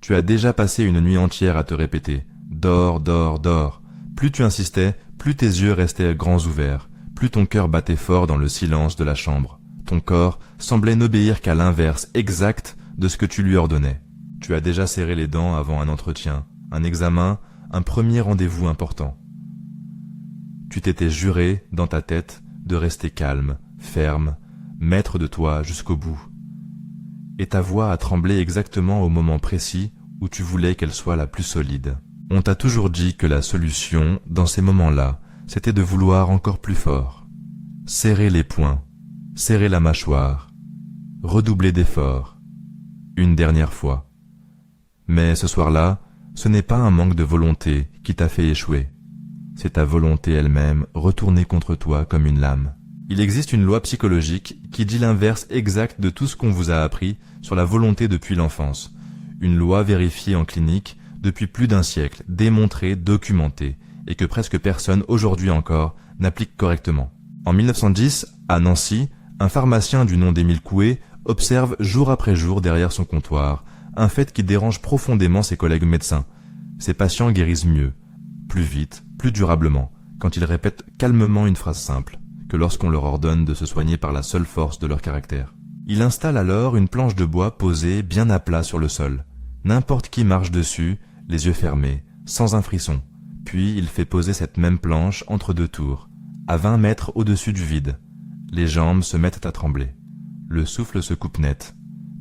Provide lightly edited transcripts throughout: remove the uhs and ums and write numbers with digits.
Tu as déjà passé une nuit entière à te répéter « Dors, dors, dors ». Plus tu insistais, plus tes yeux restaient grands ouverts, plus ton cœur battait fort dans le silence de la chambre. Ton corps semblait n'obéir qu'à l'inverse exact de ce que tu lui ordonnais. Tu as déjà serré les dents avant un entretien, un examen, un premier rendez-vous important. Tu t'étais juré, dans ta tête, de rester calme, ferme, maître de toi jusqu'au bout. Et ta voix a tremblé exactement au moment précis où tu voulais qu'elle soit la plus solide. On t'a toujours dit que la solution, dans ces moments-là, c'était de vouloir encore plus fort. Serrer les poings, serrer la mâchoire, redoubler d'efforts, une dernière fois. Mais ce soir-là, ce n'est pas un manque de volonté qui t'a fait échouer. C'est ta volonté elle-même retournée contre toi comme une lame. Il existe une loi psychologique qui dit l'inverse exact de tout ce qu'on vous a appris sur la volonté depuis l'enfance. Une loi vérifiée en clinique depuis plus d'un siècle, démontrée, documentée, et que presque personne aujourd'hui encore n'applique correctement. En 1910, à Nancy, un pharmacien du nom d'Émile Coué observe jour après jour derrière son comptoir un fait qui dérange profondément ses collègues médecins. Ses patients guérissent mieux, plus vite, plus durablement, quand ils répètent calmement une phrase simple, que lorsqu'on leur ordonne de se soigner par la seule force de leur caractère. Il installe alors une planche de bois posée bien à plat sur le sol. N'importe qui marche dessus, les yeux fermés, sans un frisson. Puis il fait poser cette même planche entre deux tours, à 20 mètres au-dessus du vide. Les jambes se mettent à trembler. Le souffle se coupe net.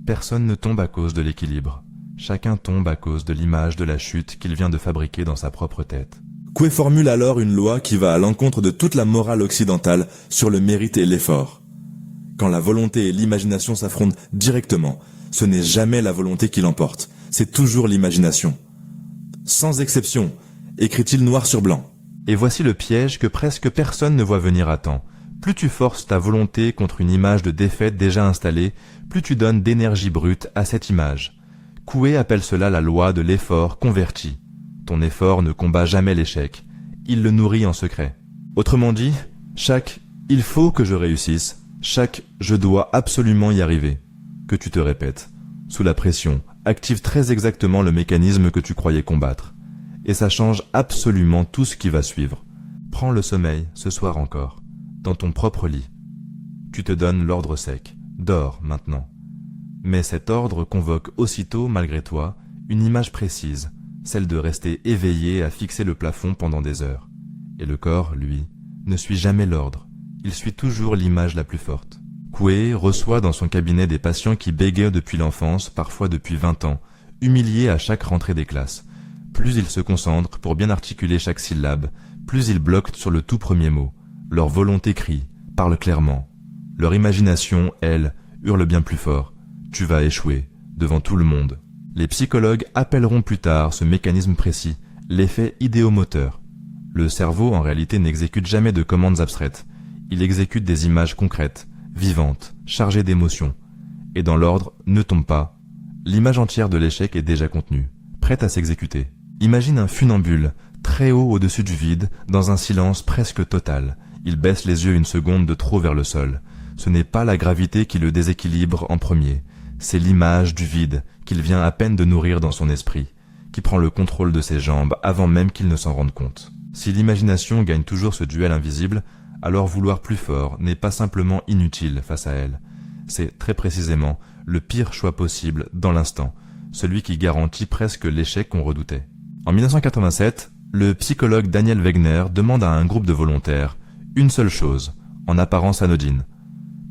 Personne ne tombe à cause de l'équilibre. Chacun tombe à cause de l'image de la chute qu'il vient de fabriquer dans sa propre tête. Coué formule alors une loi qui va à l'encontre de toute la morale occidentale sur le mérite et l'effort. Quand la volonté et l'imagination s'affrontent directement, ce n'est jamais la volonté qui l'emporte, c'est toujours l'imagination. Sans exception, écrit-il noir sur blanc. Et voici le piège que presque personne ne voit venir à temps. Plus tu forces ta volonté contre une image de défaite déjà installée, plus tu donnes d'énergie brute à cette image. Coué appelle cela la loi de l'effort converti. Ton effort ne combat jamais l'échec, il le nourrit en secret. Autrement dit, chaque « il faut que je réussisse », chaque « je dois absolument y arriver », que tu te répètes, sous la pression, active très exactement le mécanisme que tu croyais combattre. Et ça change absolument tout ce qui va suivre. Prends le sommeil, ce soir encore, dans ton propre lit. Tu te donnes l'ordre sec, dors maintenant. Mais cet ordre convoque aussitôt, malgré toi, une image précise, celle de rester éveillé à fixer le plafond pendant des heures. Et le corps, lui, ne suit jamais l'ordre, il suit toujours l'image la plus forte. Coué reçoit dans son cabinet des patients qui bégayent depuis l'enfance, parfois depuis 20 ans, humiliés à chaque rentrée des classes. Plus ils se concentrent pour bien articuler chaque syllabe, plus ils bloquent sur le tout premier mot. Leur volonté crie, parle clairement. Leur imagination, elle, hurle bien plus fort. Tu vas échouer, devant tout le monde. Les psychologues appelleront plus tard ce mécanisme précis, l'effet idéomoteur. Le cerveau, en réalité, n'exécute jamais de commandes abstraites. Il exécute des images concrètes, vivantes, chargées d'émotions. Et dans l'ordre, ne tombe pas. L'image entière de l'échec est déjà contenue, prête à s'exécuter. Imagine un funambule, très haut au-dessus du vide, dans un silence presque total. Il baisse les yeux une seconde de trop vers le sol. Ce n'est pas la gravité qui le déséquilibre en premier, c'est l'image du vide qu'il vient à peine de nourrir dans son esprit, qui prend le contrôle de ses jambes avant même qu'il ne s'en rende compte. Si l'imagination gagne toujours ce duel invisible, alors vouloir plus fort n'est pas simplement inutile face à elle. C'est très précisément le pire choix possible dans l'instant, celui qui garantit presque l'échec qu'on redoutait. En 1987, le psychologue Daniel Wegner demande à un groupe de volontaires une seule chose, en apparence anodine.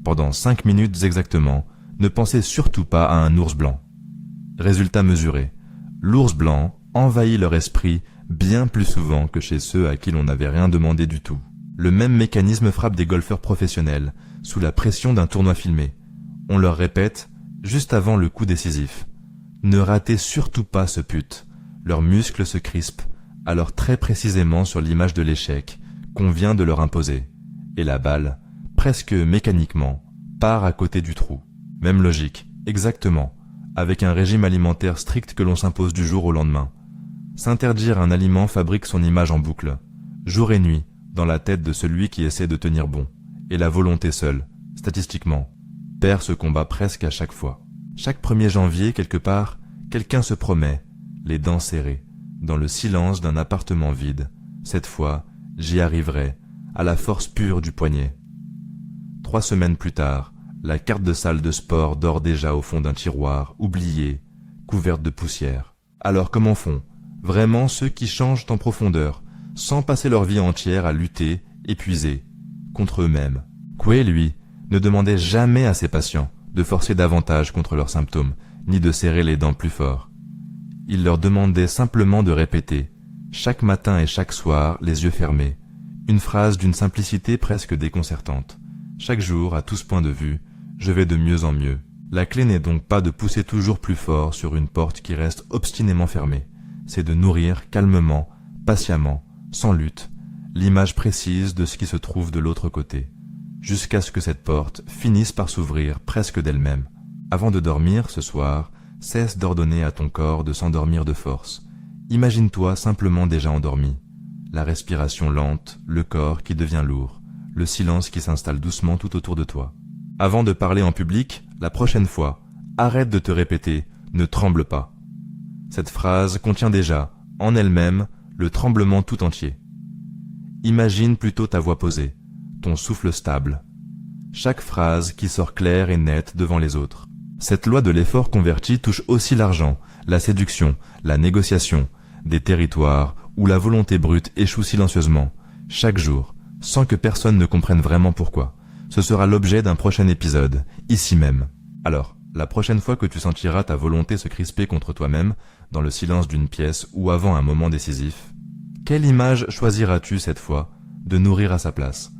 Pendant 5 minutes exactement, ne pensez surtout pas à un ours blanc. Résultat mesuré, l'ours blanc envahit leur esprit bien plus souvent que chez ceux à qui l'on n'avait rien demandé du tout. Le même mécanisme frappe des golfeurs professionnels, sous la pression d'un tournoi filmé. On leur répète, juste avant le coup décisif, « Ne ratez surtout pas ce put ». Leurs muscles se crispent, alors très précisément sur l'image de l'échec qu'on vient de leur imposer. Et la balle, presque mécaniquement, part à côté du trou. Même logique, exactement, avec un régime alimentaire strict que l'on s'impose du jour au lendemain. S'interdire un aliment fabrique son image en boucle, jour et nuit, dans la tête de celui qui essaie de tenir bon. Et la volonté seule, statistiquement, perd ce combat presque à chaque fois. Chaque 1er janvier, quelque part, Quelqu'un se promet, les dents serrées, dans le silence d'un appartement vide. Cette fois, j'y arriverai, à la force pure du poignet. 3 semaines plus tard, la carte de salle de sport dort déjà au fond d'un tiroir, oubliée, couverte de poussière. Alors comment font vraiment ceux qui changent en profondeur, sans passer leur vie entière à lutter, épuisés, contre eux-mêmes? Coué, lui, ne demandait jamais à ses patients de forcer davantage contre leurs symptômes, ni de serrer les dents plus fort. Il leur demandait simplement de répéter, chaque matin et chaque soir, les yeux fermés, une phrase d'une simplicité presque déconcertante. Chaque jour, à tous points de vue, je vais de mieux en mieux. La clé n'est donc pas de pousser toujours plus fort sur une porte qui reste obstinément fermée. C'est de nourrir calmement, patiemment, sans lutte, l'image précise de ce qui se trouve de l'autre côté, jusqu'à ce que cette porte finisse par s'ouvrir presque d'elle-même. Avant de dormir, ce soir, cesse d'ordonner à ton corps de s'endormir de force. Imagine-toi simplement déjà endormi. La respiration lente, le corps qui devient lourd, le silence qui s'installe doucement tout autour de toi. Avant de parler en public, la prochaine fois, arrête de te répéter « ne tremble pas ». Cette phrase contient déjà, en elle-même, le tremblement tout entier. Imagine plutôt ta voix posée, ton souffle stable, chaque phrase qui sort claire et nette devant les autres. Cette loi de l'effort converti touche aussi l'argent, la séduction, la négociation, des territoires où la volonté brute échoue silencieusement, chaque jour, sans que personne ne comprenne vraiment pourquoi. Ce sera l'objet d'un prochain épisode, ici même. Alors, la prochaine fois que tu sentiras ta volonté se crisper contre toi-même, dans le silence d'une pièce ou avant un moment décisif, quelle image choisiras-tu cette fois de nourrir à sa place ?